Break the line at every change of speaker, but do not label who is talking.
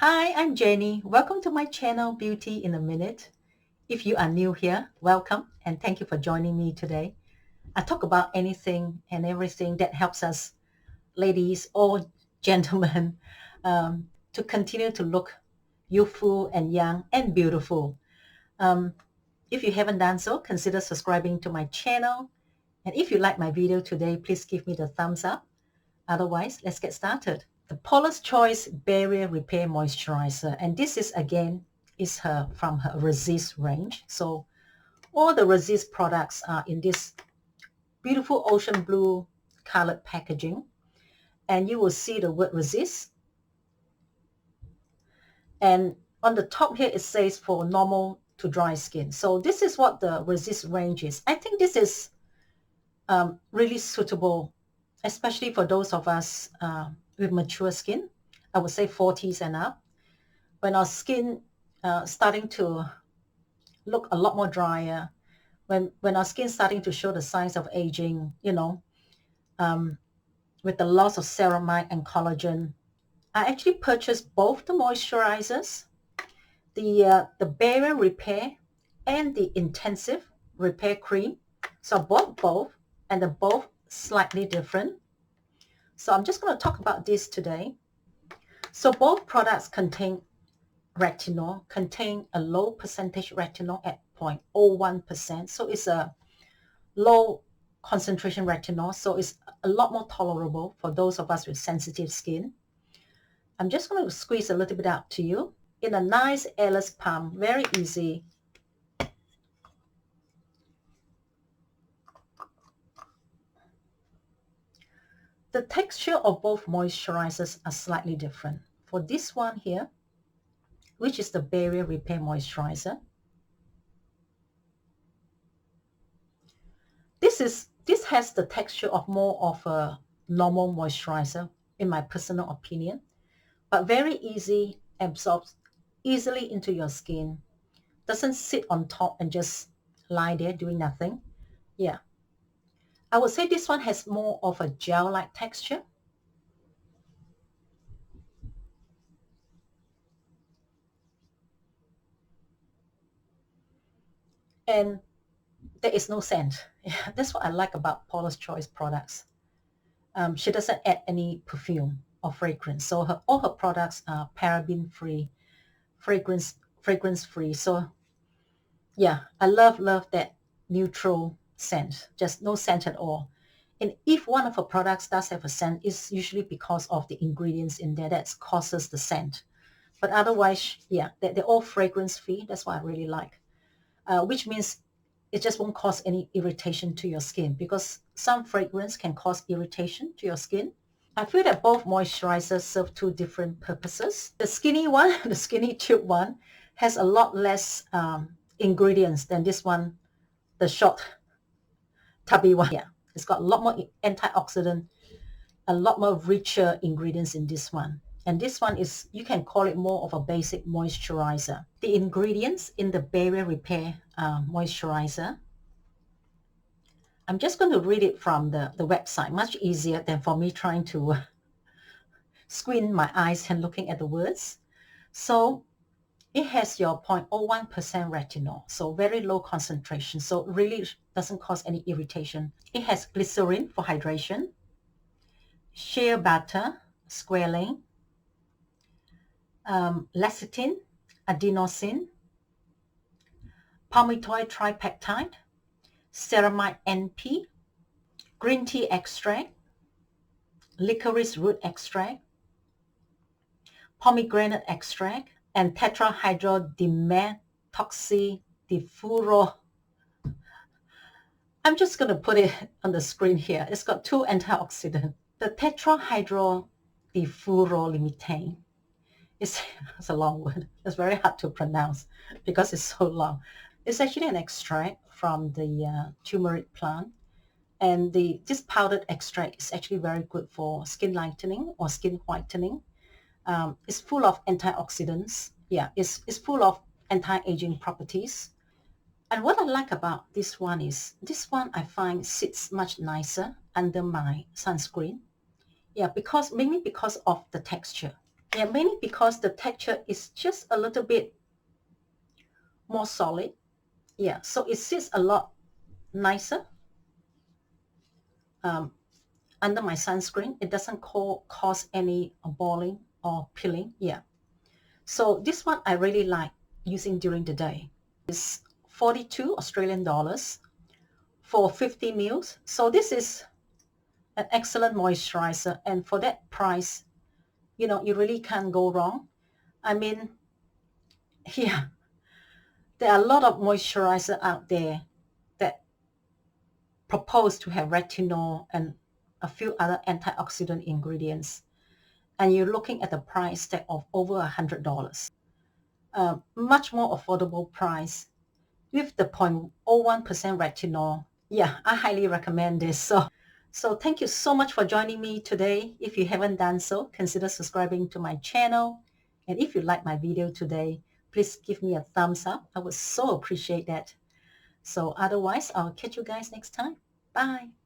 Hi, I'm Jenny. Welcome to my channel, Beauty in a Minute. If you are new here, welcome and thank you for joining me today. I talk about anything and everything that helps us, ladies or gentlemen, to continue to look youthful and young and beautiful. Um, if you haven't done so, consider subscribing to my channel. And if you like my video today, please give me the thumbs up. Otherwise, let's get started. The Paula's Choice Barrier Repair Moisturizer, and this is again from her Resist range. So all the Resist products are in this beautiful ocean blue colored packaging, and you will see the word Resist, and on the top here it says for normal to dry skin. So this is what the Resist range is. I think this is really suitable, especially for those of us with mature skin. I would say 40s and up, when our skin starting to look a lot more drier, when our skin starting to show the signs of aging, with the loss of ceramide and collagen. I actually purchased both the moisturizers, the Barrier Repair and the Intensive Repair Cream. So I bought both, and they're both slightly different. So I'm just going to talk about this today. So both products contain a low percentage retinol at 0.01%. So it's a low concentration retinol. So it's a lot more tolerable for those of us with sensitive skin. I'm just going to squeeze a little bit out to you in a nice airless palm, very easy. The texture of both moisturizers are slightly different. For this one here, which is the Barrier Repair Moisturizer, this has the texture of more of a normal moisturizer, in my personal opinion, but very easy, absorbs easily into your skin, doesn't sit on top and just lie there doing nothing. Yeah, I would say this one has more of a gel-like texture. And there is no scent. Yeah, that's what I like about Paula's Choice products. She doesn't add any perfume or fragrance. So all her products are paraben-free, fragrance-free. So yeah, I love that neutral scent, just no scent at all. And if one of her products does have a scent, it's usually because of the ingredients in there that causes the scent. But otherwise, yeah, they're all fragrance-free. That's what I really like, which means it just won't cause any irritation to your skin, because some fragrance can cause irritation to your skin. I feel that both moisturizers serve two different purposes. The skinny one, the skinny tube one, has a lot less ingredients than this one, the short tubby one. Yeah, it's got a lot more antioxidant, a lot more richer ingredients in this one. And this one is, you can call it more of a basic moisturizer. The ingredients in the Barrier Repair Moisturizer, I'm just going to read it from the website, much easier than for me trying to squint my eyes and looking at the words. So it has your 0.01% retinol, so very low concentration, so really doesn't cause any irritation. It has glycerin for hydration, shea butter, squalane, lecithin, adenosine, palmitoid tripeptide, ceramide NP, green tea extract, licorice root extract, pomegranate extract, and tetrahydrodimetoxydifluoro. I'm just going to put it on the screen here. It's got two antioxidants. The tetrahydrodifluorolimitate. It's a long word. It's very hard to pronounce because it's so long. It's actually an extract from the turmeric plant. And this powdered extract is actually very good for skin lightening or skin whitening. It's full of antioxidants. Yeah, it's full of anti-aging properties. And what I like about this one is, this one I find sits much nicer under my sunscreen. Yeah, mainly because of the texture. Yeah, mainly because the texture is just a little bit more solid. Yeah, so it sits a lot nicer under my sunscreen. It doesn't cause any balling or peeling. Yeah. So this one I really like using during the day. It's 42 Australian dollars for 50 mils. So this is an excellent moisturizer. And for that price, you know, you really can't go wrong. I mean, yeah, there are a lot of moisturizer out there that propose to have retinol and a few other antioxidant ingredients. And you're looking at a price tag of over $100. Much more affordable price with the 0.01% retinol. Yeah, I highly recommend this. So thank you so much for joining me today. If you haven't done so, consider subscribing to my channel. And if you like my video today, please give me a thumbs up. I would so appreciate that. So otherwise, I'll catch you guys next time. Bye.